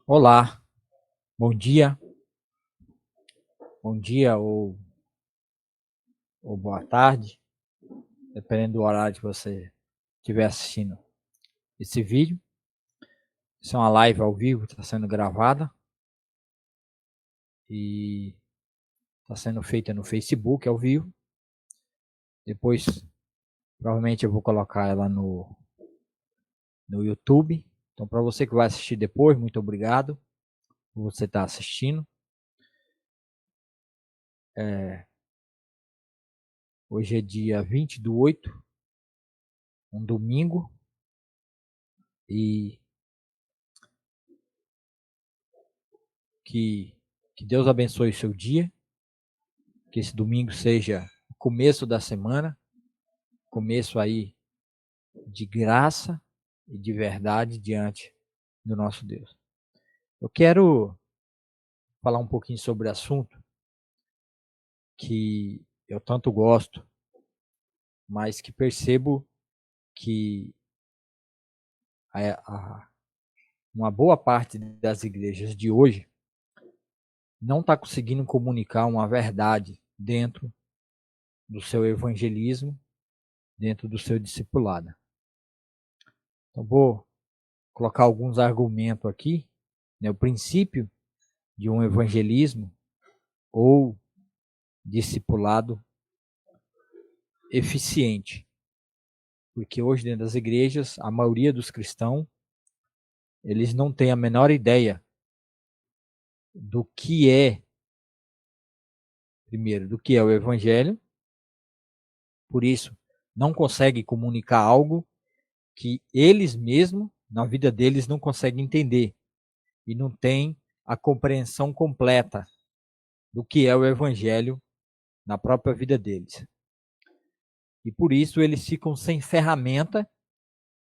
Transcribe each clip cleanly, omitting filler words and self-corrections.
Olá, bom dia ou boa tarde, dependendo do horário que você estiver assistindo esse vídeo. Isso é uma live ao vivo, está sendo gravada e está sendo feita no Facebook ao vivo. Depois, provavelmente eu vou colocar ela no YouTube. Então, para você que vai assistir depois, muito obrigado por você estar assistindo. Hoje é dia 20/8, um domingo, e que Deus abençoe o seu dia. Que esse domingo seja o começo da semana, começo aí de graça e de verdade diante do nosso Deus. Eu quero falar um pouquinho sobre assunto que eu tanto gosto, mas que percebo que uma boa parte das igrejas de hoje não está conseguindo comunicar uma verdade dentro do seu evangelismo, dentro do seu discipulado. Então, vou colocar alguns argumentos aqui, né? O princípio de um evangelismo ou discipulado eficiente. Porque hoje dentro das igrejas, a maioria dos cristãos, eles não têm a menor ideia do que é, primeiro, do que é o evangelho. Por isso, não conseguem comunicar algo que eles mesmos, na vida deles, não conseguem entender. E não têm a compreensão completa do que é o evangelho na própria vida deles. E por isso eles ficam sem ferramenta,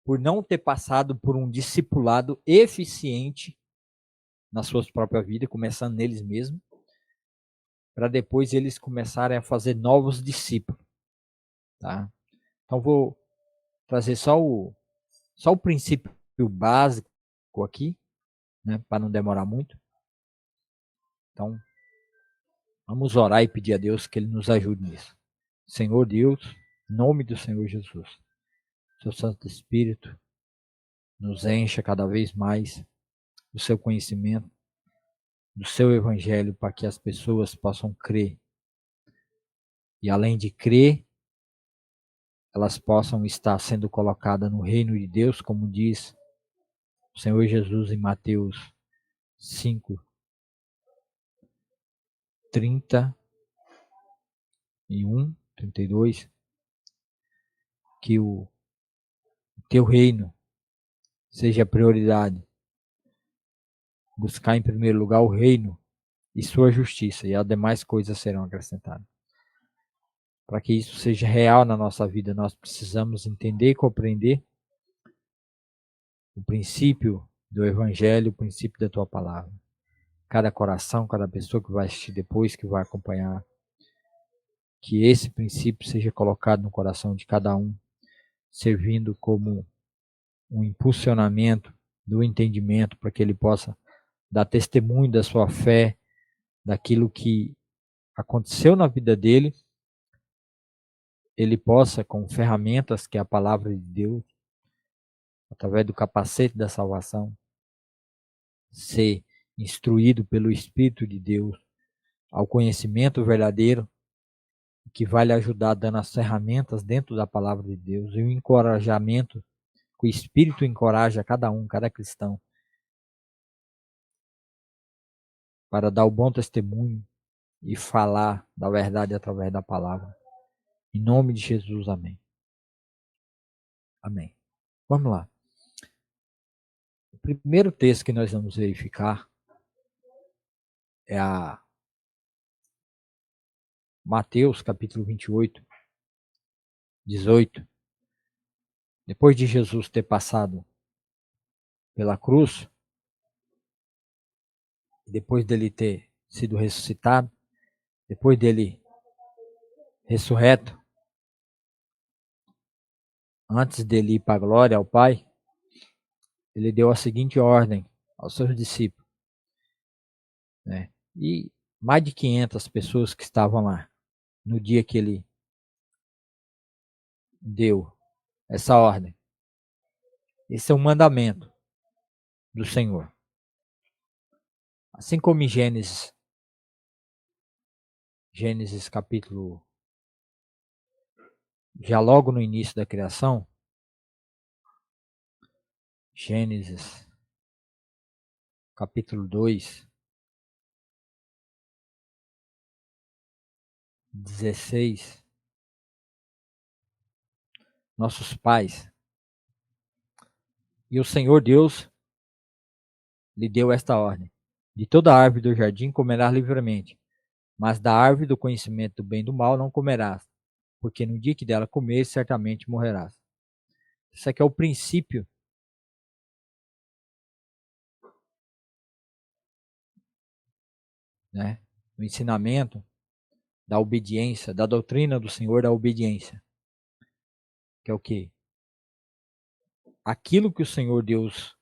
por não ter passado por um discipulado eficiente nas suas próprias vidas, começando neles mesmos, para depois eles começarem a fazer novos discípulos. Tá? Então vou trazer só o princípio básico aqui, né, para não demorar muito. Então, vamos orar e pedir a Deus que Ele nos ajude nisso. Senhor Deus, em nome do Senhor Jesus, seu Santo Espírito nos encha cada vez mais do seu conhecimento, do seu evangelho, para que as pessoas possam crer. E além de crer, elas possam estar sendo colocadas no reino de Deus, como diz o Senhor Jesus em Mateus 5, 31, 32, que o teu reino seja a prioridade. Buscar em primeiro lugar o reino e sua justiça, e as demais coisas serão acrescentadas. Para que isso seja real na nossa vida, nós precisamos entender e compreender o princípio do Evangelho, o princípio da tua palavra. Cada coração, cada pessoa que vai assistir depois, que vai acompanhar, que esse princípio seja colocado no coração de cada um, servindo como um impulsionamento do entendimento, para que ele possa dar testemunho da sua fé, daquilo que aconteceu na vida dele, ele possa, com ferramentas que é a palavra de Deus, através do capacete da salvação, ser instruído pelo Espírito de Deus ao conhecimento verdadeiro, que vai lhe ajudar dando as ferramentas dentro da palavra de Deus e o encorajamento que o Espírito encoraja cada um, cada cristão, para dar o bom testemunho e falar da verdade através da palavra. Em nome de Jesus, amém. Amém. Vamos lá. O primeiro texto que nós vamos verificar é a Mateus capítulo 28, 18. Depois de Jesus ter passado pela cruz, depois dele ter sido ressuscitado, depois dele ressurreto, antes dele ir para a glória ao Pai, ele deu a seguinte ordem aos seus discípulos: né? E mais de 500 pessoas que estavam lá no dia que ele deu essa ordem. Esse é o mandamento do Senhor. Assim como em Gênesis capítulo, já logo no início da criação, Gênesis capítulo 2, 16, nossos pais, e o Senhor Deus lhe deu esta ordem: de toda árvore do jardim comerás livremente, mas da árvore do conhecimento do bem e do mal não comerás, porque no dia que dela comeres, certamente morrerás. Isso aqui é o princípio, né, do ensinamento da obediência, da doutrina do Senhor da obediência. Que é o quê? Aquilo que o Senhor Deus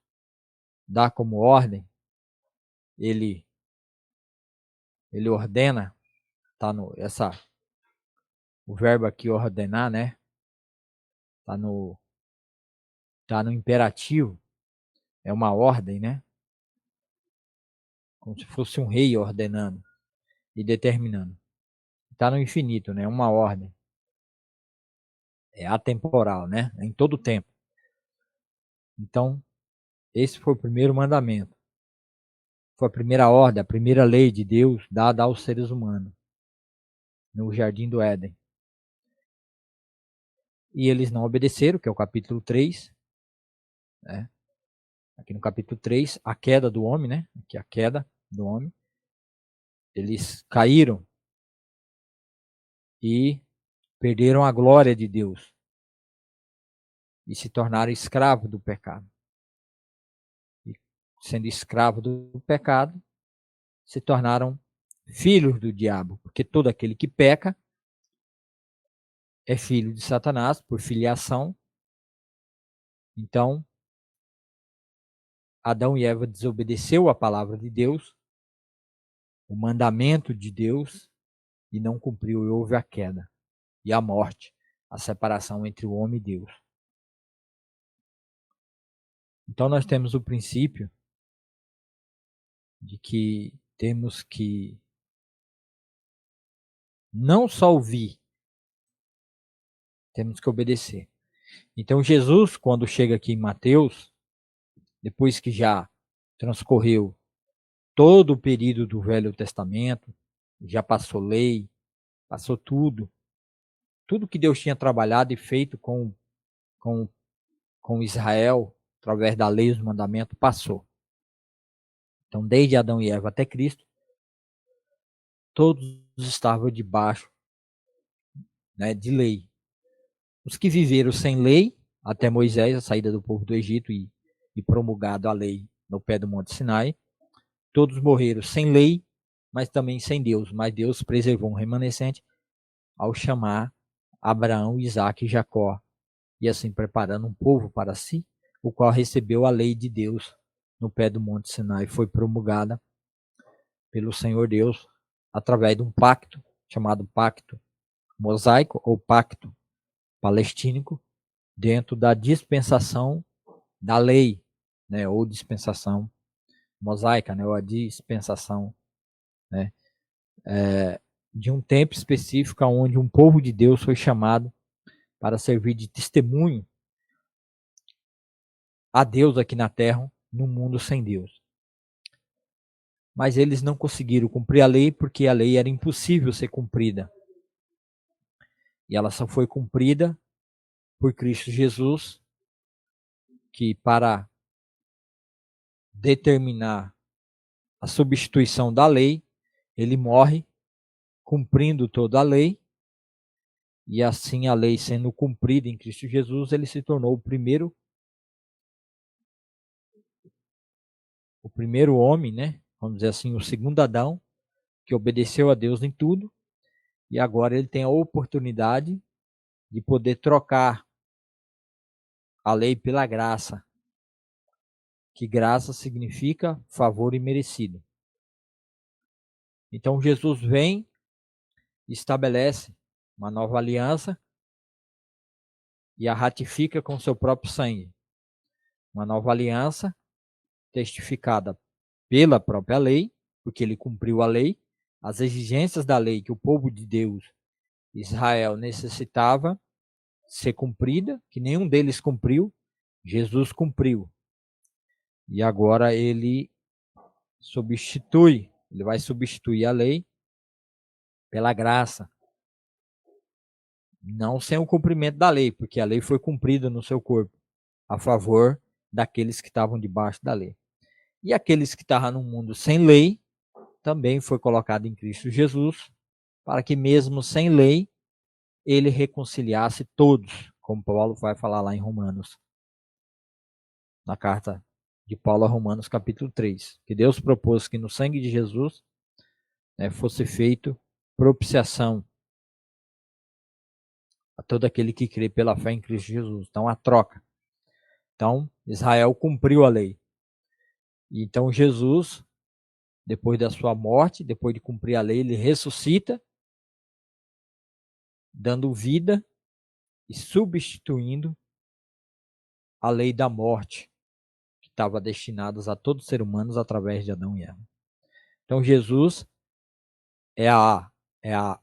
dá como ordem, ele ordena, tá no o verbo aqui ordenar, né? Tá no imperativo, é uma ordem, né? Como se fosse um rei ordenando e determinando. Tá no infinito, né? Uma ordem. É atemporal, né? É em todo o tempo. Então, esse foi o primeiro mandamento. Foi a primeira ordem, a primeira lei de Deus dada aos seres humanos no jardim do Éden. E eles não obedeceram, que é o capítulo 3, né? Aqui no capítulo 3, a queda do homem, né? Aqui a queda do homem. Eles caíram e perderam a glória de Deus e se tornaram escravos do pecado. E sendo escravos do pecado, se tornaram filhos do diabo, porque todo aquele que peca é filho de Satanás por filiação. Então, Adão e Eva desobedeceu a palavra de Deus, o mandamento de Deus, e não cumpriu, e houve a queda e a morte, a separação entre o homem e Deus. Então nós temos o princípio de que temos que não só ouvir, temos que obedecer. Então Jesus, quando chega aqui em Mateus, depois que já transcorreu todo o período do Velho Testamento, já passou lei, passou tudo que Deus tinha trabalhado e feito com, com Israel, através da lei e os mandamentos, passou. Então, desde Adão e Eva até Cristo, todos estavam debaixo, né, de lei. Os que viveram sem lei, até Moisés, a saída do povo do Egito e promulgado a lei no pé do Monte Sinai, todos morreram sem lei, mas também sem Deus. Mas Deus preservou um remanescente ao chamar Abraão, Isaque e Jacó, e assim preparando um povo para si, o qual recebeu a lei de Deus no pé do Monte Sinai. Foi promulgada pelo Senhor Deus através de um pacto, chamado pacto mosaico ou pacto palestínico, dentro da dispensação da lei, né, ou dispensação mosaica, né, ou a dispensação, né, de um tempo específico onde um povo de Deus foi chamado para servir de testemunho a Deus aqui na terra, num mundo sem Deus. Mas eles não conseguiram cumprir a lei porque a lei era impossível ser cumprida. E ela só foi cumprida por Cristo Jesus, que para determinar a substituição da lei, ele morre cumprindo toda a lei, e assim a lei sendo cumprida em Cristo Jesus, ele se tornou o primeiro homem, né? Vamos dizer assim, o segundo Adão, que obedeceu a Deus em tudo, e agora ele tem a oportunidade de poder trocar a lei pela graça, que graça significa favor imerecido. Então Jesus vem e estabelece uma nova aliança e a ratifica com seu próprio sangue. Uma nova aliança testificada pela própria lei, porque ele cumpriu a lei, as exigências da lei que o povo de Deus, Israel, necessitava ser cumprida, que nenhum deles cumpriu, Jesus cumpriu. E agora ele vai substituir a lei pela graça. Não sem o cumprimento da lei, porque a lei foi cumprida no seu corpo, a favor daqueles que estavam debaixo da lei. E aqueles que estavam no mundo sem lei, também foi colocado em Cristo Jesus, para que mesmo sem lei, ele reconciliasse todos, como Paulo vai falar lá em Romanos, na carta de Paulo a Romanos, capítulo 3, que Deus propôs que no sangue de Jesus fosse feito propiciação a todo aquele que crê pela fé em Cristo Jesus. Então, a troca. Então, Israel cumpriu a lei. E então, Jesus, depois da sua morte, depois de cumprir a lei, ele ressuscita, dando vida e substituindo a lei da morte, que estava destinada a todos os seres humanos através de Adão e Eva. Então, Jesus é a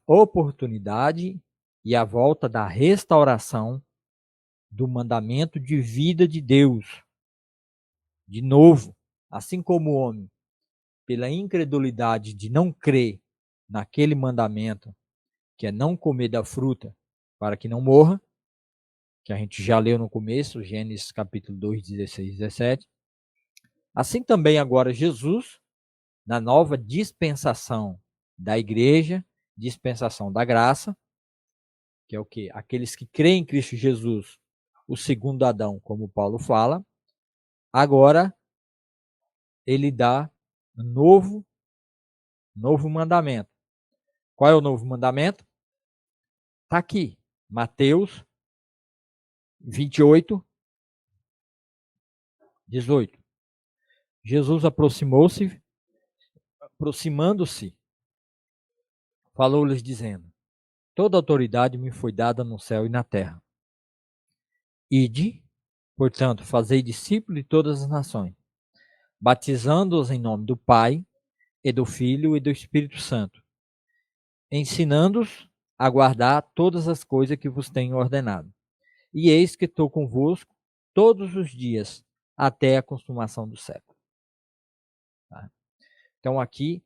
oportunidade e a volta da restauração do mandamento de vida de Deus. De novo, assim como o homem, pela incredulidade de não crer naquele mandamento, que é não comer da fruta para que não morra, que a gente já leu no começo, Gênesis capítulo 2, 16 e 17. Assim também agora Jesus, na nova dispensação da igreja, dispensação da graça, que é o quê? Aqueles que creem em Cristo Jesus, o segundo Adão, como Paulo fala, agora ele dá um novo mandamento. Qual é o novo mandamento? Está aqui, Mateus 28, 18. Jesus aproximando-se, falou-lhes dizendo: toda autoridade me foi dada no céu e na terra. Ide, portanto, fazei discípulos de todas as nações, batizando-os em nome do Pai, e do Filho e do Espírito Santo, ensinando-os a guardar todas as coisas que vos tenho ordenado. E eis que estou convosco todos os dias, até a consumação do século. Tá? Então aqui,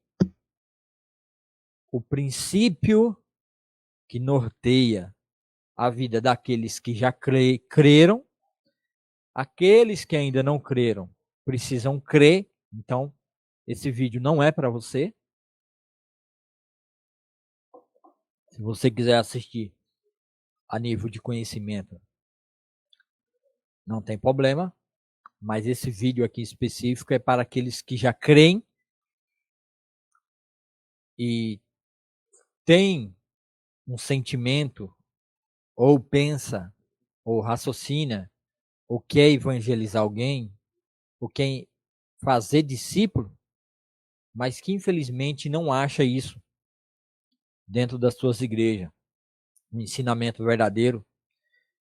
o princípio que norteia a vida daqueles que já creram, aqueles que ainda não creram precisam crer. Então, esse vídeo não é para você. Se você quiser assistir a nível de conhecimento, não tem problema. Mas esse vídeo aqui específico é para aqueles que já creem e têm um sentimento, ou pensa, ou raciocina, ou quer evangelizar alguém, ou quer fazer discípulo, mas que infelizmente não acha isso dentro das suas igrejas. Um ensinamento verdadeiro,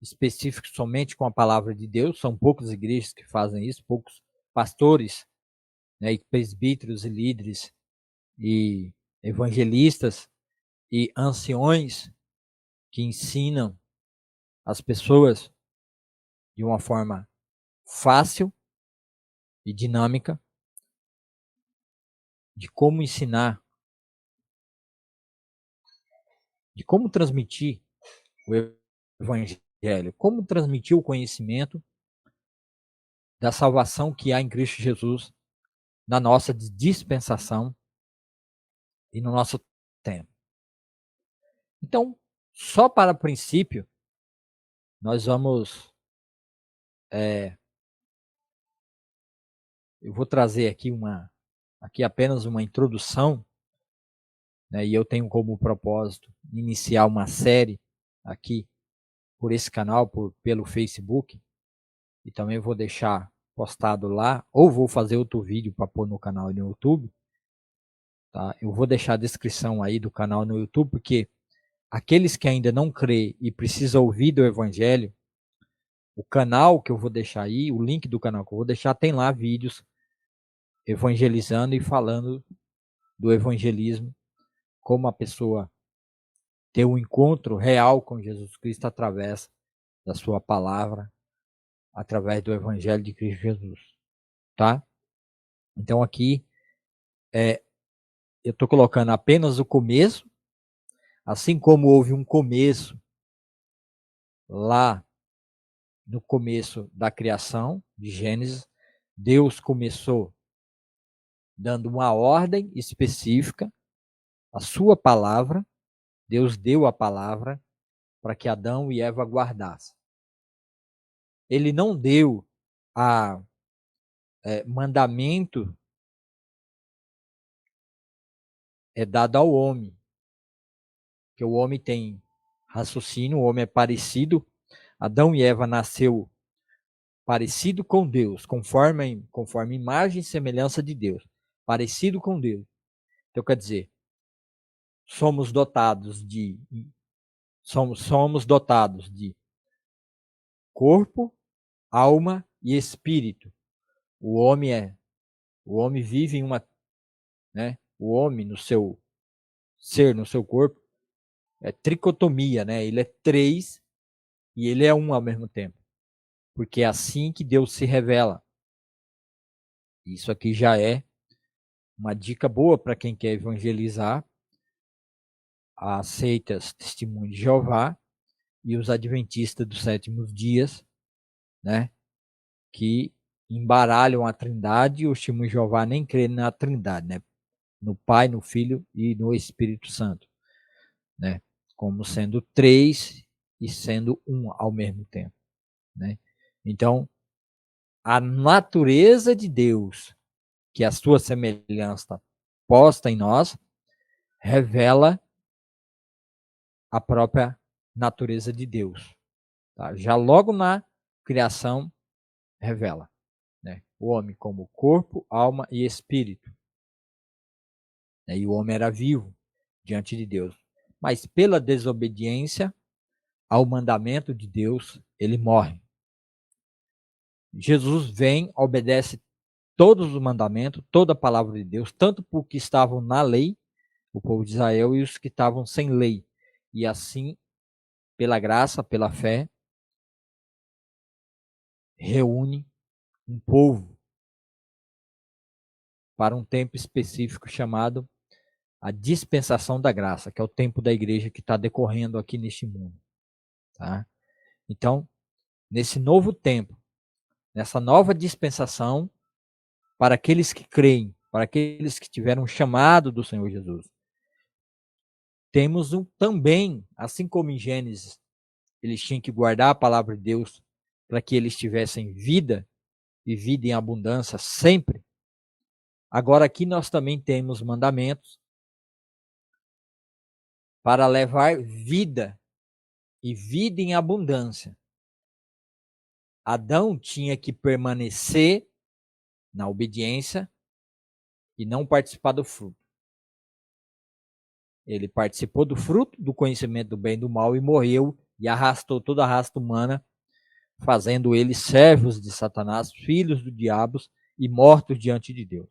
específico somente com a palavra de Deus. São poucas igrejas que fazem isso, poucos pastores, e presbíteros e líderes e evangelistas e anciões que ensinam as pessoas de uma forma fácil e dinâmica de como ensinar, de como transmitir o evangelho, como transmitir o conhecimento da salvação que há em Cristo Jesus na nossa dispensação e no nosso tempo. Então, só para princípio, nós vamos eu vou trazer aqui apenas uma introdução, e eu tenho como propósito iniciar uma série aqui por esse canal, pelo Facebook, e também vou deixar postado lá, ou vou fazer outro vídeo para pôr no canal no YouTube, tá? Eu vou deixar a descrição aí do canal no YouTube, porque aqueles que ainda não crê e precisam ouvir do Evangelho, o canal que eu vou deixar aí, o link do canal que eu vou deixar, tem lá vídeos evangelizando e falando do evangelismo, como a pessoa ter um encontro real com Jesus Cristo através da sua palavra, através do Evangelho de Cristo Jesus, tá? Então aqui eu estou colocando apenas o começo, assim como houve um começo lá no começo da criação de Gênesis, Deus começou dando uma ordem específica, a sua palavra, Deus deu a palavra para que Adão e Eva guardassem. Ele não deu a mandamento dado ao homem, que o homem tem raciocínio, o homem é parecido. Adão e Eva nasceu parecido com Deus, conforme imagem e semelhança de Deus, parecido com Deus. Então quer dizer, somos dotados de corpo, alma e espírito. O homem vive em uma, né? O homem no seu ser, no seu corpo, é tricotomia, né? Ele é três e ele é um ao mesmo tempo. Porque é assim que Deus se revela. Isso aqui já é uma dica boa para quem quer evangelizar as seitas Testemunho de Jeová e os adventistas dos sétimos dias, né? Que embaralham a Trindade, e o Testemunho de Jeová nem crê na Trindade, né? No Pai, no Filho e no Espírito Santo, né? Como sendo três e sendo um ao mesmo tempo, né? Então, a natureza de Deus, que é a sua semelhança posta em nós, revela a própria natureza de Deus. Tá? Já logo na criação, revela, né? O homem como corpo, alma e espírito. E o homem era vivo diante de Deus. Mas pela desobediência ao mandamento de Deus, ele morre. Jesus vem, obedece todos os mandamentos, toda a palavra de Deus, tanto para os que estavam na lei, o povo de Israel, e os que estavam sem lei. E assim, pela graça, pela fé, reúne um povo para um tempo específico chamado a dispensação da graça, que é o tempo da igreja que está decorrendo aqui neste mundo. Tá? Então, nesse novo tempo, nessa nova dispensação, para aqueles que creem, para aqueles que tiveram chamado do Senhor Jesus, temos também, assim como em Gênesis, eles tinham que guardar a palavra de Deus para que eles tivessem vida e vida em abundância sempre. Agora aqui nós também temos mandamentos para levar vida e vida em abundância. Adão tinha que permanecer na obediência e não participar do fruto. Ele participou do fruto do conhecimento do bem e do mal e morreu e arrastou toda a raça humana, fazendo eles servos de Satanás, filhos do diabo e mortos diante de Deus.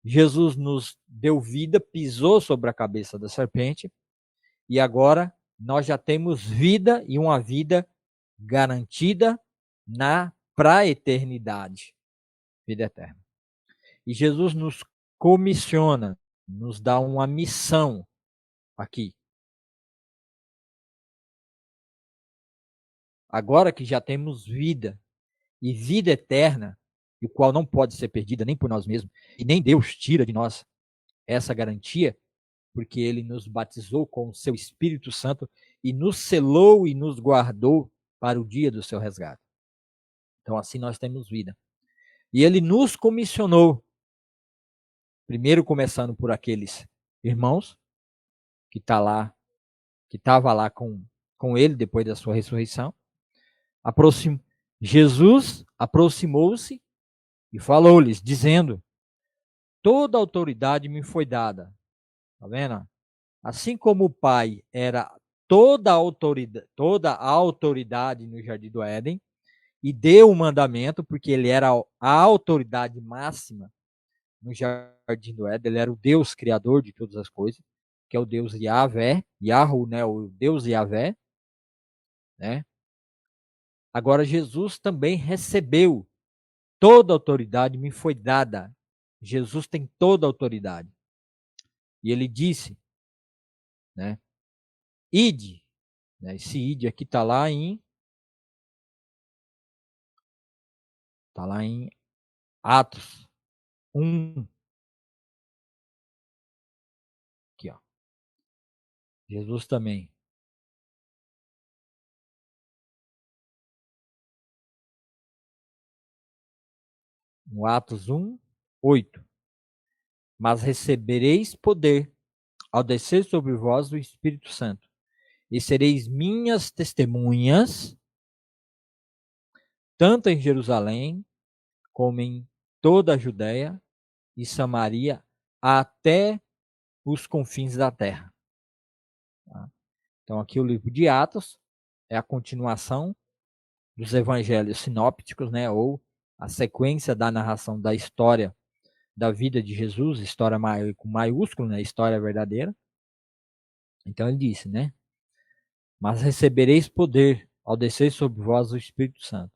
Jesus nos deu vida, pisou sobre a cabeça da serpente e agora nós já temos vida e uma vida garantida para a eternidade, vida eterna. E Jesus nos comissiona, nos dá uma missão aqui. Agora que já temos vida e vida eterna, o qual não pode ser perdida nem por nós mesmos, e nem Deus tira de nós essa garantia, porque ele nos batizou com o seu Espírito Santo e nos selou e nos guardou para o dia do seu resgate. Então assim nós temos vida. E ele nos comissionou, primeiro começando por aqueles irmãos que estava lá com ele depois da sua ressurreição. Jesus aproximou-se e falou-lhes, dizendo: toda a autoridade me foi dada. Tá vendo? Assim como o Pai era toda a autoridade no Jardim do Éden, e deu o mandamento, porque ele era a autoridade máxima no Jardim do Éden, ele era o Deus criador de todas as coisas, que é o Deus Yahvé, Yahu, né, o Deus Yahvé, né? Agora Jesus também recebeu toda a autoridade, me foi dada. Jesus tem toda a autoridade. E ele disse, né? Ide, né? Esse ide aqui está lá em Atos 1. Aqui, ó. Jesus também. No Atos 1, 8. Mas recebereis poder ao descer sobre vós o Espírito Santo, e sereis minhas testemunhas, tanto em Jerusalém, como em toda a Judéia e Samaria, até os confins da terra. Tá? Então, aqui o livro de Atos é a continuação dos evangelhos sinópticos, né, ou a sequência da narração da história da vida de Jesus, história com maiúsculo, né, história verdadeira. Então ele disse, né, mas recebereis poder ao descer sobre vós o Espírito Santo.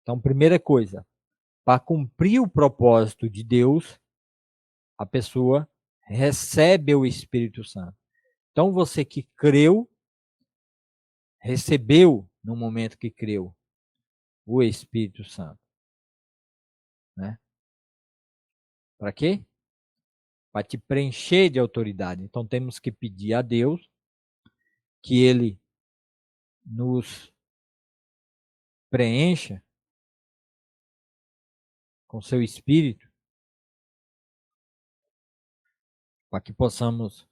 Então, primeira coisa, para cumprir o propósito de Deus, a pessoa recebe o Espírito Santo. Então, você que creu, recebeu no momento que creu o Espírito Santo, né? Para quê? Para te preencher de autoridade. Então, temos que pedir a Deus que Ele nos preencha com seu Espírito, para que possamos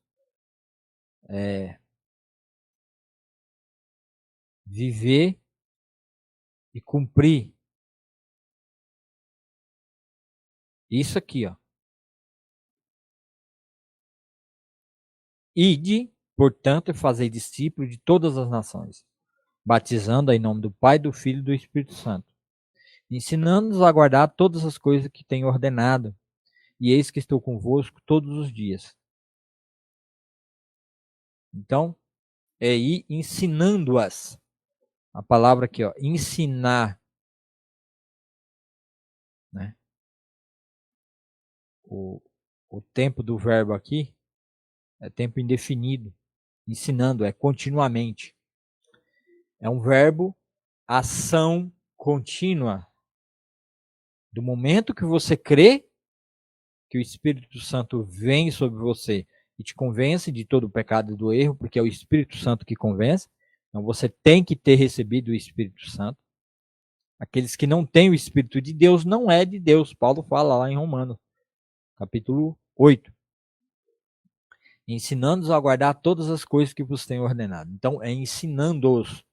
viver e cumprir isso aqui, ó. Ide, portanto, e fazei discípulos de todas as nações, batizando em nome do Pai, do Filho e do Espírito Santo, ensinando-nos a guardar todas as coisas que tenho ordenado, e eis que estou convosco todos os dias. Então, é ir ensinando-as. A palavra aqui, ó, ensinar, né? O tempo do verbo aqui é tempo indefinido. Ensinando é continuamente. É um verbo, ação contínua. Do momento que você crê que o Espírito Santo vem sobre você e te convence de todo o pecado e do erro, porque é o Espírito Santo que convence. Então você tem que ter recebido o Espírito Santo. Aqueles que não têm o Espírito de Deus não é de Deus. Paulo fala lá em Romanos, capítulo 8. Ensinando-os a guardar todas as coisas que vos tenho ordenado. Então é ensinando-os.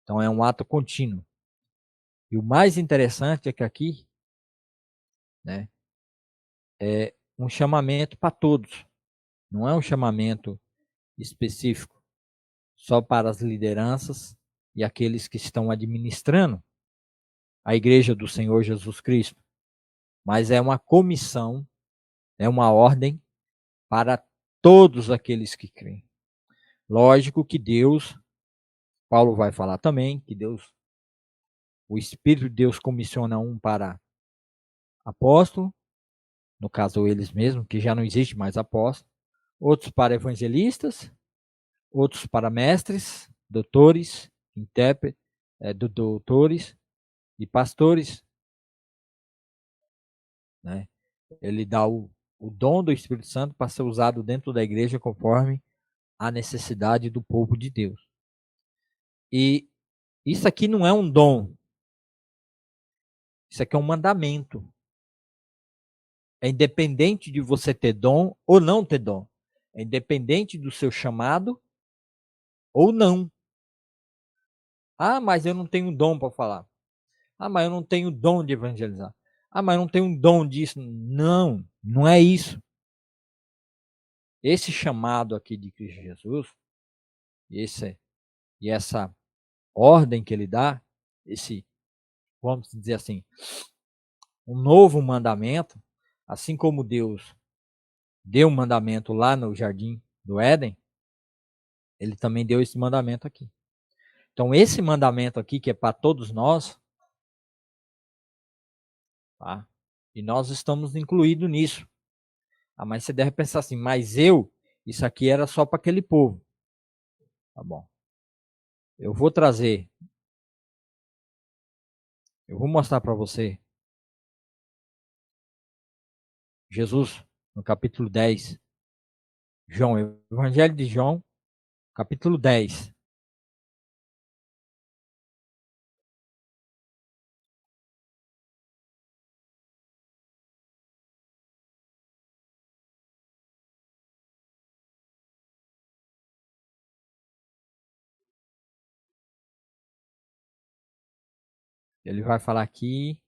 Então é um ato contínuo. E o mais interessante é que aqui, né, é um chamamento para todos. Não é um chamamento específico só para as lideranças e aqueles que estão administrando a igreja do Senhor Jesus Cristo. Mas é uma comissão, é uma ordem para todos aqueles que creem. Lógico que Deus, Paulo vai falar também, que Deus, o Espírito de Deus comissiona um para apóstolo, no caso eles mesmos, que já não existe mais apóstolo, outros para evangelistas, outros para mestres, doutores, intérpretes, doutores e pastores, né? Ele dá o dom do Espírito Santo para ser usado dentro da igreja conforme a necessidade do povo de Deus. E isso aqui não é um dom, isso aqui é um mandamento. É independente de você ter dom ou não ter dom. É independente do seu chamado ou não. Ah, mas eu não tenho dom para falar. Ah, mas eu não tenho dom de evangelizar. Ah, mas não tem um dom disso. Não, não é isso. Esse chamado aqui de Cristo Jesus, e essa ordem que ele dá, vamos dizer assim, um novo mandamento, assim como Deus deu um mandamento lá no jardim do Éden, ele também deu esse mandamento aqui. Então, esse mandamento aqui, que é para todos nós, tá? E nós estamos incluídos nisso. Ah, mas você deve pensar assim, mas isso aqui era só para aquele povo. Tá bom. Eu vou mostrar para você Jesus no capítulo 10. João, Evangelho de João, capítulo 10. Ele vai falar aqui.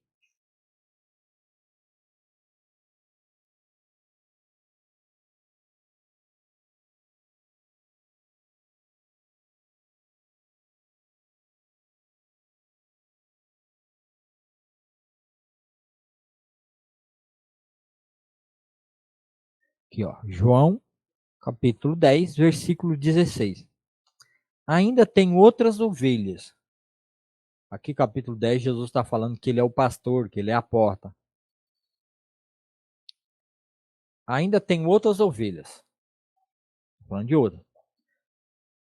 Aqui, ó, João, capítulo 10, versículo 16. Ainda tem outras ovelhas. Aqui, capítulo 10, Jesus está falando que ele é o pastor, que ele é a porta. Ainda tem outras ovelhas. Falando de outras.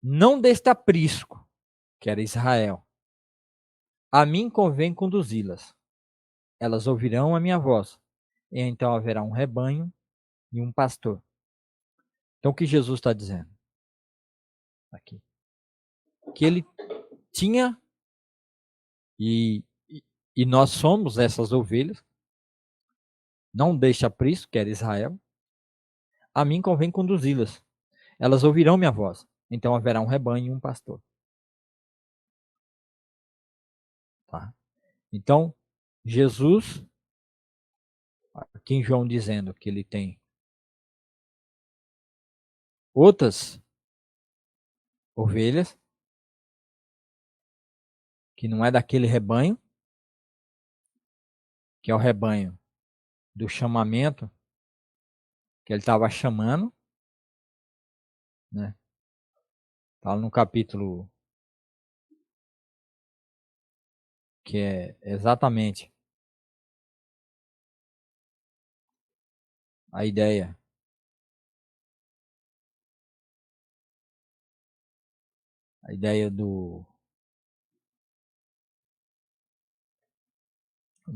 Não deste aprisco, que era Israel. A mim convém conduzi-las. Elas ouvirão a minha voz. E então haverá um rebanho e um pastor. Então, o que Jesus está dizendo? Aqui. Que ele tinha, e, e nós somos essas ovelhas. Não deixa aprisco, que era Israel. A mim convém conduzi-las. Elas ouvirão minha voz. Então haverá um rebanho e um pastor. Tá? Então, Jesus, aqui em João dizendo que ele tem outras ovelhas, que não é daquele rebanho, que é o rebanho do chamamento, que ele estava chamando, né? Está no capítulo que é exatamente a ideia do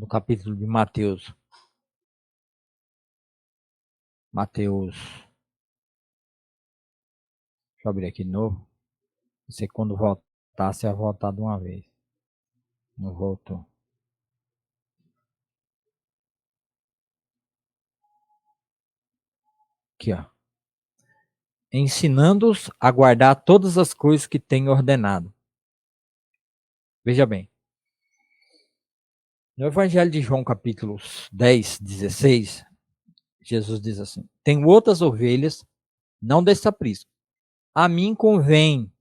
capítulo de Mateus. Deixa eu abrir aqui de novo. Você quando voltar, você vai voltar de uma vez. Não voltou. Aqui, ó. Ensinando-os a guardar todas as coisas que tenho ordenado. Veja bem. No Evangelho de João, capítulo 10, 16, Jesus diz assim: tenho outras ovelhas, não desse aprisco. A mim convém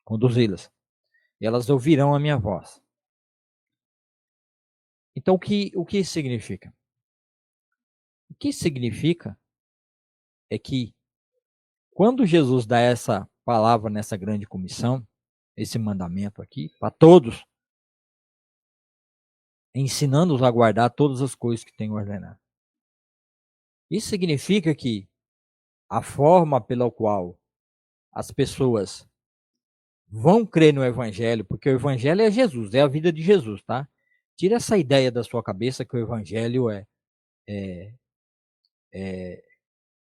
conduzi-las. E elas ouvirão a minha voz. Então, o que isso significa? O que significa é que quando Jesus dá essa palavra nessa grande comissão, esse mandamento aqui, para todos, ensinando-os a guardar todas as coisas que tem ordenado. Isso significa que a forma pela qual as pessoas vão crer no Evangelho, porque o Evangelho é Jesus, é a vida de Jesus, tá? Tira essa ideia da sua cabeça que o Evangelho é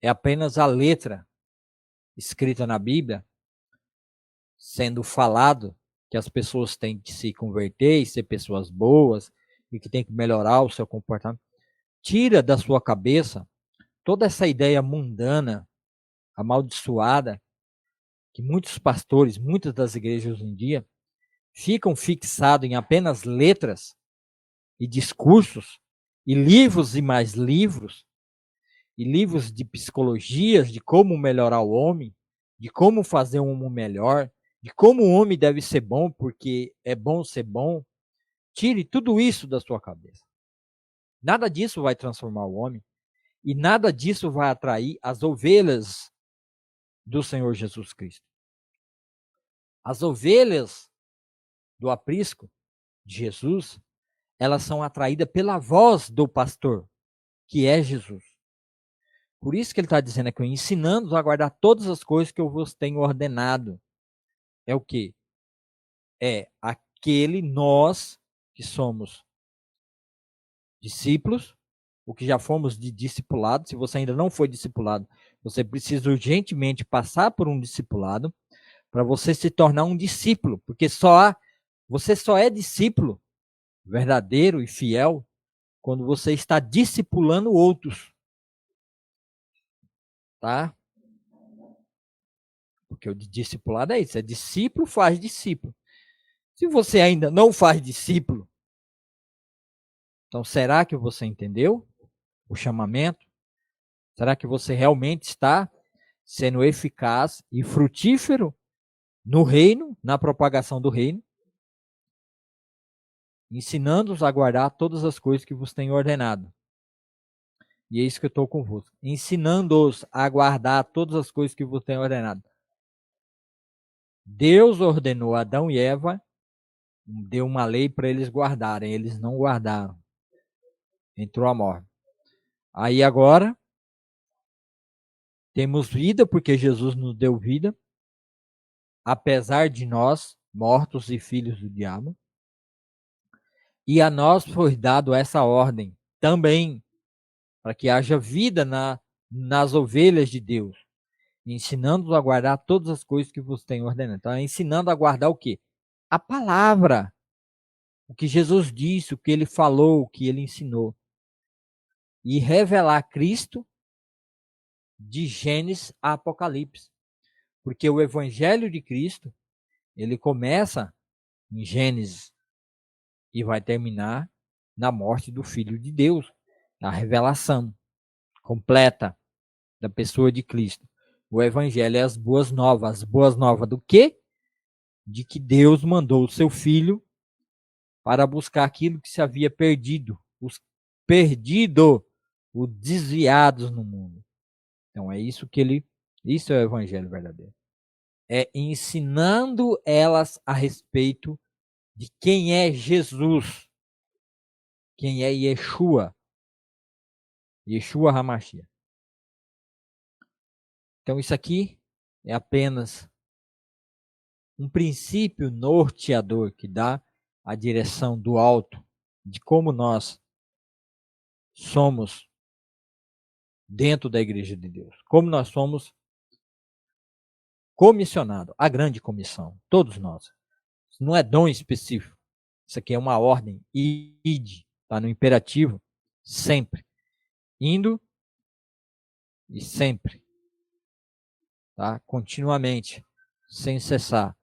apenas a letra escrita na Bíblia, sendo falado que as pessoas têm que se converter e ser pessoas boas e que tem que melhorar o seu comportamento. Tira da sua cabeça toda essa ideia mundana, amaldiçoada, que muitos pastores, muitas das igrejas hoje em dia, ficam fixados em apenas letras e discursos, e livros e mais livros, e livros de psicologias, de como melhorar o homem, de como fazer um homem melhor, de como o homem deve ser bom, porque é bom ser bom. Tire tudo isso da sua cabeça. Nada disso vai transformar o homem, e nada disso vai atrair as ovelhas do Senhor Jesus Cristo. As ovelhas do aprisco de Jesus, elas são atraídas pela voz do pastor, que é Jesus. Por isso que ele está dizendo aqui, ensinando-os a guardar todas as coisas que eu vos tenho ordenado. É o quê? É aquele nós que somos discípulos, o que já fomos de discipulado. Se você ainda não foi discipulado, você precisa urgentemente passar por um discipulado para você se tornar um discípulo, porque você só é discípulo verdadeiro e fiel quando você está discipulando outros, tá? Porque o discipulado é isso, é discípulo faz discípulo. Se você ainda não faz discípulo, então será que você entendeu o chamamento? Será que você realmente está sendo eficaz e frutífero no reino, na propagação do reino? Ensinando-os a guardar todas as coisas que vos tenho ordenado. E é isso que eu estou convosco. Ensinando-os a guardar todas as coisas que vos tenho ordenado. Deus ordenou a Adão e Eva, deu uma lei para eles guardarem. Eles não guardaram. Entrou a morte. Aí agora, temos vida, porque Jesus nos deu vida, apesar de nós, mortos e filhos do diabo. E a nós foi dado essa ordem também, para que haja vida nas ovelhas de Deus, ensinando-os a guardar todas as coisas que vos tenho ordenado. Então, ensinando a guardar o quê? A palavra, o que Jesus disse, o que ele falou, o que ele ensinou. E revelar Cristo de Gênesis a Apocalipse. Porque o evangelho de Cristo, ele começa em Gênesis e vai terminar na morte do Filho de Deus, a revelação completa da pessoa de Cristo. O evangelho é as boas novas. As boas novas do quê? De que Deus mandou o seu Filho para buscar aquilo que se havia perdido, os perdidos, os desviados no mundo. Então é isso isso é o evangelho verdadeiro. É ensinando elas a respeito de quem é Jesus, quem é Yeshua, Yeshua HaMashiach. Então isso aqui é apenas um princípio norteador que dá a direção do alto de como nós somos dentro da igreja de Deus, como nós somos comissionados, a grande comissão, todos nós. Isso não é dom específico, isso aqui é uma ordem, ide, está no imperativo, sempre, indo e sempre, tá? Continuamente, sem cessar,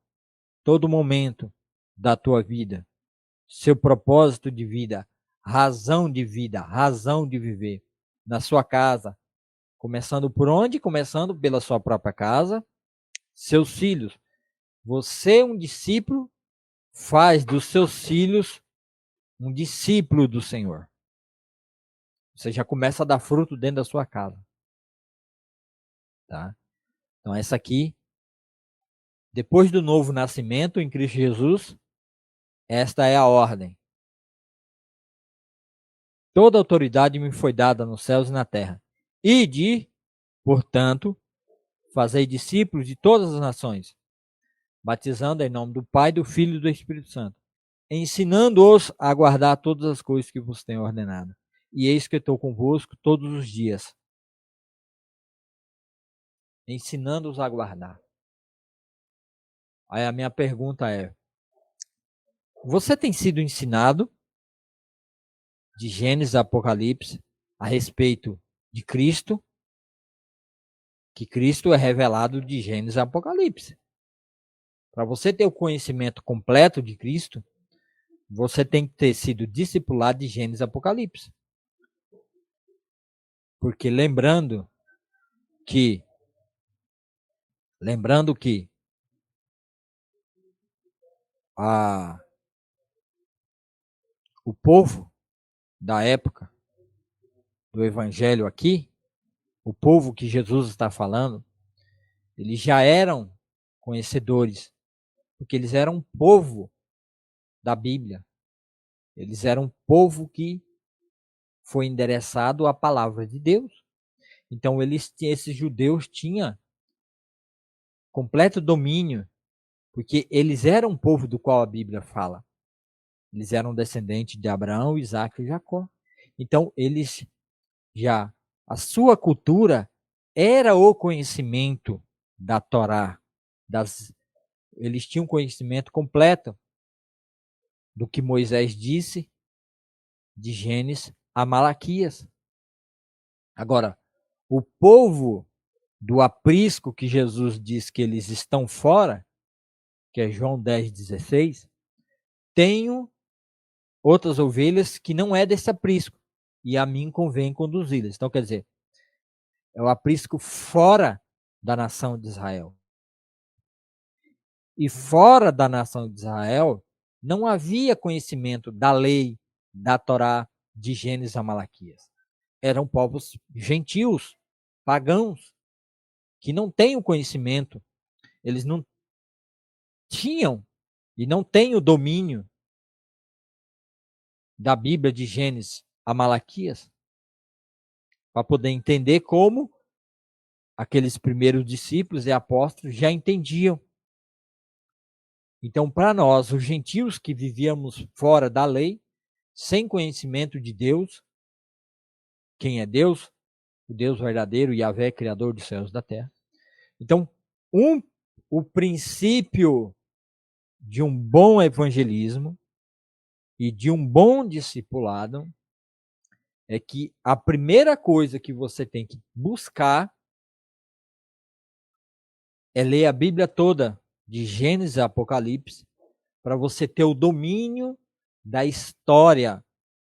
todo momento da tua vida, seu propósito de vida, razão de vida, razão de viver, na sua casa, começando por onde? Começando pela sua própria casa, seus filhos. Você, um discípulo, faz dos seus filhos um discípulo do Senhor. Você já começa a dar fruto dentro da sua casa. Tá? Então, essa aqui, depois do novo nascimento em Cristo Jesus, esta é a ordem. Toda autoridade me foi dada nos céus e na terra. Ide, portanto, fazei discípulos de todas as nações, batizando em nome do Pai, do Filho e do Espírito Santo, ensinando-os a guardar todas as coisas que vos tenho ordenado. E eis que eu estou convosco todos os dias, ensinando-os a guardar. Aí a minha pergunta é: você tem sido ensinado de Gênesis a Apocalipse a respeito de Cristo? Que Cristo é revelado de Gênesis a Apocalipse. Para você ter o conhecimento completo de Cristo, você tem que ter sido discipulado de Gênesis e Apocalipse. Porque lembrando que o povo da época do evangelho aqui, o povo que Jesus está falando, eles já eram conhecedores, porque eles eram um povo da Bíblia. Eles eram um povo que foi endereçado à palavra de Deus. Então esses judeus tinham completo domínio, porque eles eram um povo do qual a Bíblia fala. Eles eram descendentes de Abraão, Isaac e Jacó. Então a sua cultura era o conhecimento da Torá, eles tinham conhecimento completo do que Moisés disse de Gênesis a Malaquias. Agora, o povo do aprisco que Jesus diz que eles estão fora, que é João 10,16, tenho outras ovelhas que não é desse aprisco, e a mim convém conduzi-las. Então, quer dizer, é o aprisco fora da nação de Israel. E fora da nação de Israel, não havia conhecimento da lei, da Torá, de Gênesis a Malaquias. Eram povos gentios, pagãos, que não têm o conhecimento, eles não tinham e não têm o domínio da Bíblia de Gênesis a Malaquias, para poder entender como aqueles primeiros discípulos e apóstolos já entendiam. Então, para nós, os gentios que vivíamos fora da lei, sem conhecimento de Deus, quem é Deus? O Deus verdadeiro, Yahvé, Criador dos céus e da terra. Então, o princípio de um bom evangelismo e de um bom discipulado é que a primeira coisa que você tem que buscar é ler a Bíblia toda, de Gênesis a Apocalipse, para você ter o domínio da história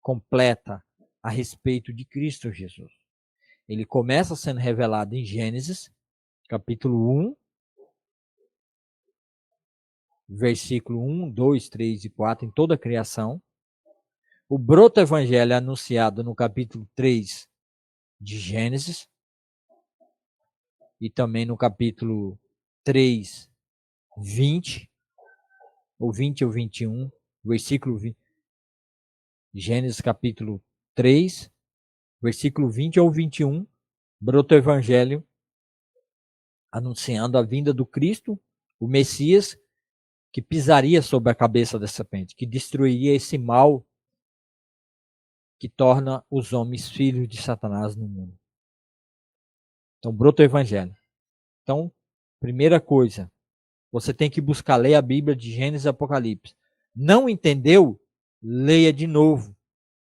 completa a respeito de Cristo Jesus. Ele começa sendo revelado em Gênesis, capítulo 1, versículo 1, 2, 3 e 4, em toda a criação. O broto evangelho é anunciado no capítulo 3 de Gênesis e também no capítulo 3, 20, ou 20 ou 21, versículo 20. Gênesis capítulo 3, versículo 20 ou 21, broto evangelho anunciando a vinda do Cristo, o Messias, que pisaria sobre a cabeça da serpente, que destruiria esse mal que torna os homens filhos de Satanás no mundo. Então, broto evangelho. Então, primeira coisa, você tem que buscar ler a Bíblia de Gênesis e Apocalipse. Não entendeu? Leia de novo.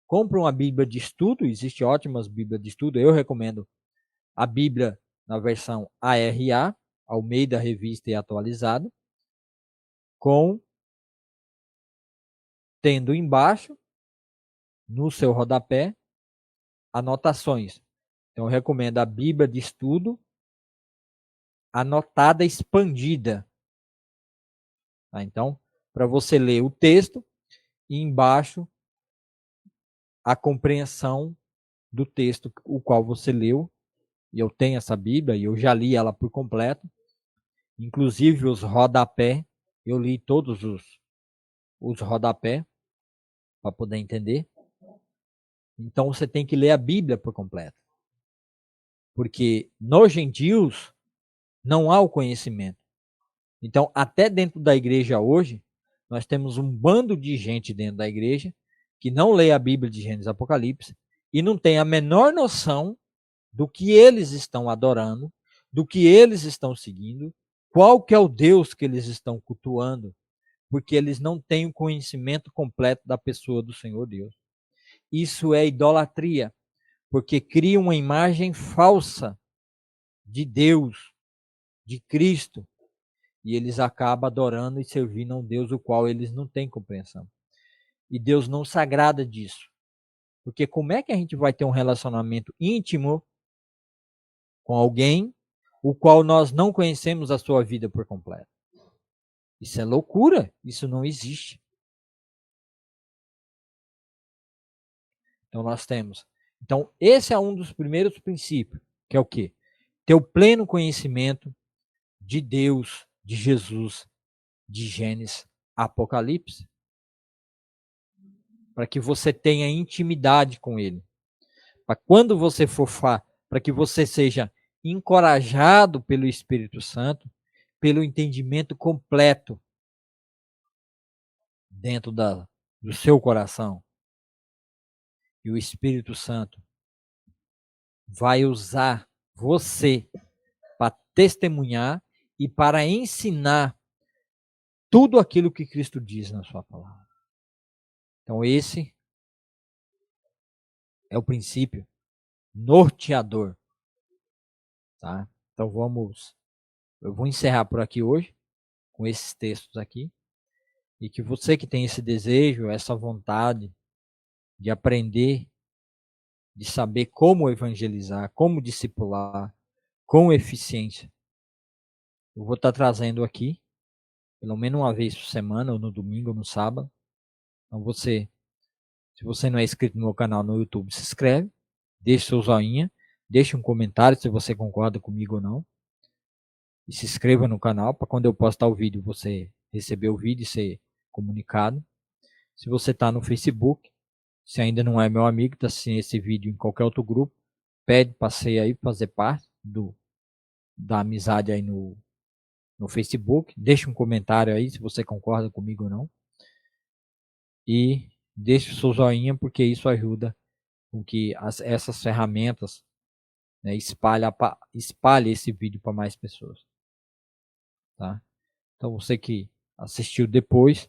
Compre uma Bíblia de estudo, existe ótimas Bíblias de estudo, eu recomendo a Bíblia na versão ARA, Almeida Revista e Atualizada, tendo embaixo, no seu rodapé, anotações. Então, eu recomendo a Bíblia de estudo, anotada expandida. Tá? Então, para você ler o texto e embaixo a compreensão do texto o qual você leu. E eu tenho essa Bíblia e eu já li ela por completo. Inclusive os rodapé, eu li todos os rodapé para poder entender. Então você tem que ler a Bíblia por completo. Porque nos gentios não há o conhecimento. Então, até dentro da igreja hoje, nós temos um bando de gente dentro da igreja que não lê a Bíblia de Gênesis e Apocalipse e não tem a menor noção do que eles estão adorando, do que eles estão seguindo, qual que é o Deus que eles estão cultuando, porque eles não têm o conhecimento completo da pessoa do Senhor Deus. Isso é idolatria, porque cria uma imagem falsa de Deus, de Cristo, e eles acabam adorando e servindo a um Deus o qual eles não têm compreensão. E Deus não se agrada disso. Porque como é que a gente vai ter um relacionamento íntimo com alguém o qual nós não conhecemos a sua vida por completo? Isso é loucura, isso não existe. Então nós temos. Então esse é um dos primeiros princípios, que é o quê? Ter o pleno conhecimento de Deus, de Jesus, de Gênesis, Apocalipse, para que você tenha intimidade com ele. Para quando você for para que você seja encorajado pelo Espírito Santo, pelo entendimento completo dentro do seu coração. E o Espírito Santo vai usar você para testemunhar e para ensinar tudo aquilo que Cristo diz na sua palavra. Então esse é o princípio norteador, tá? Então eu vou encerrar por aqui hoje com esses textos aqui, e que você que tem esse desejo, essa vontade de aprender, de saber como evangelizar, como discipular, com eficiência, eu vou estar trazendo aqui, pelo menos uma vez por semana, ou no domingo, ou no sábado. Então se você não é inscrito no meu canal no YouTube, se inscreve, deixe seu joinha, deixe um comentário se você concorda comigo ou não. E se inscreva no canal para quando eu postar o vídeo, você receber o vídeo e ser comunicado. Se você está no Facebook, se ainda não é meu amigo, está assistindo esse vídeo em qualquer outro grupo, pede para você aí fazer parte da amizade aí no Facebook. Deixe um comentário aí se você concorda comigo ou não. E deixe o seu joinha, porque isso ajuda com que essas ferramentas, né, espalhe esse vídeo para mais pessoas. Tá? Então você que assistiu depois,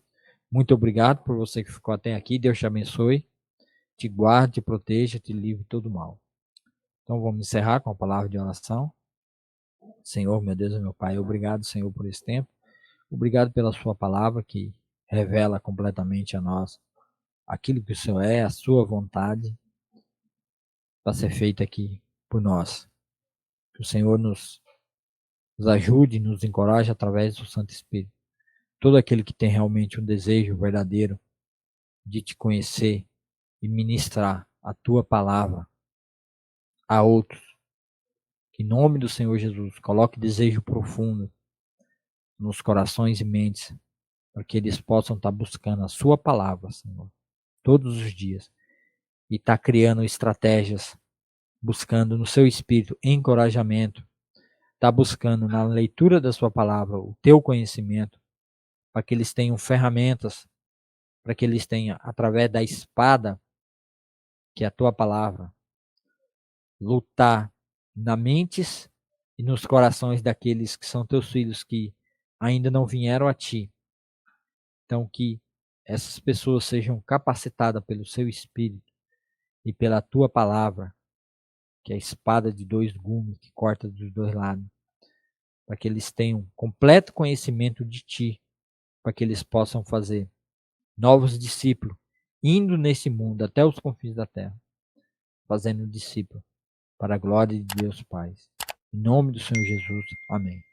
muito obrigado por você que ficou até aqui. Deus te abençoe, te guarde, te proteja, te livre de todo mal. Então vamos encerrar com a palavra de oração. Senhor, meu Deus e meu Pai, obrigado, Senhor, por esse tempo. Obrigado pela sua palavra que revela completamente a nós aquilo que o Senhor é, a sua vontade para ser feita aqui por nós. Que o Senhor nos ajude, nos encoraje através do Santo Espírito. Todo aquele que tem realmente um desejo verdadeiro de te conhecer e ministrar a tua palavra a outros. Que em nome do Senhor Jesus, coloque desejo profundo nos corações e mentes, para que eles possam estar buscando a sua palavra, Senhor, todos os dias. E estar criando estratégias, buscando no seu espírito encorajamento, estar buscando na leitura da sua palavra o teu conhecimento, para que eles tenham ferramentas, para que eles tenham, através da espada, que é a tua palavra, lutar na mentes e nos corações daqueles que são teus filhos que ainda não vieram a ti. Então que essas pessoas sejam capacitadas pelo seu espírito e pela tua palavra, que é a espada de dois gumes que corta dos dois lados, para que eles tenham completo conhecimento de ti, para que eles possam fazer novos discípulos, indo nesse mundo até os confins da terra, fazendo discípulo para a glória de Deus Pai. Em nome do Senhor Jesus. Amém.